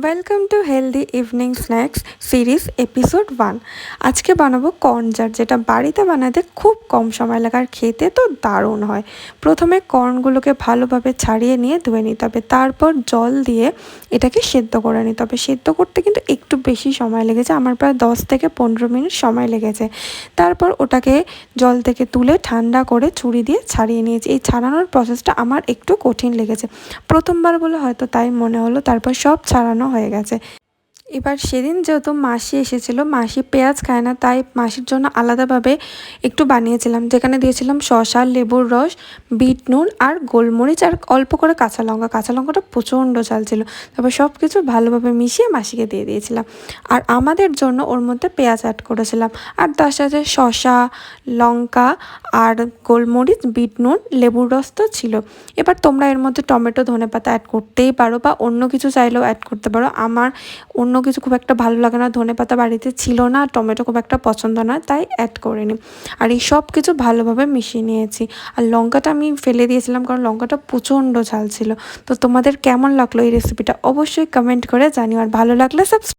Welcome to healthy evening snacks series episode 1। আজকে বানাবো কর্নজার, যেটা বাড়িতে বানাতে খুব কম সময় লাগে আর খেতে তো দারুণ হয়। প্রথমে কর্নগুলোকে ভালোভাবে ছাড়িয়ে নিয়ে ধুয়ে নিতে হবে, তারপর জল দিয়ে এটাকে সেদ্ধ করে নিতে হবে। সেদ্ধ করতে কিন্তু একটু বেশি সময় লেগেছে, আমার প্রায় 10 থেকে 15 মিনিট সময় লেগেছে। তারপর ওটাকে জল থেকে তুলে ঠান্ডা করে ছুরি দিয়ে ছাড়িয়ে নিয়েছি। এই ছাড়ানোর প্রসেসটা আমার একটু কঠিন লেগেছে, প্রথমবার বলে হয়তো তাই মনে হলো। তারপর সব ছাড়ানো হয়ে গেছে। এবার সেদিন যেহেতু মাসি এসেছিলো, মাসি পেঁয়াজ খায় না, তাই মাসির জন্য আলাদাভাবে একটু বানিয়েছিলাম, যেখানে দিয়েছিলাম শসা, লেবুর রস, বিট নুন আর গোলমরিচ আর অল্প করে কাঁচা লঙ্কা। কাঁচা লঙ্কাটা প্রচণ্ড ঝাল ছিল। তারপর সব কিছু ভালোভাবে মিশিয়ে মাসিকে দিয়ে দিয়েছিলাম। আর আমাদের জন্য ওর মধ্যে পেঁয়াজ অ্যাড করেছিলাম, আর তার সাথে শসা, লঙ্কা আর গোলমরিচ, বিট নুন, লেবুর রস তো ছিল। এবার তোমরা এর মধ্যে টমেটো, ধনেপাতা অ্যাড করতেই পারো, বা অন্য কিছু চাইলেও অ্যাড করতে পারো। আমার অন্য কিছু খুব একটা ভালো লাগে না, ধনেপাতা বাড়িতে ছিল না, টমেটো খুব একটা পছন্দ নয়, তাই অ্যাড করিনি। আর এই সব কিছু ভালোভাবে মিশিয়ে নিয়েছি। আর লঙ্কাটা আমি ফেলে দিয়েছিলাম, কারণ লঙ্কাটা প্রচণ্ড ঝাল ছিল। তো তোমাদের কেমন লাগলো এই রেসিপিটা অবশ্যই কমেন্ট করে জানিও, আর ভালো লাগলে সাবস্ক্রাইব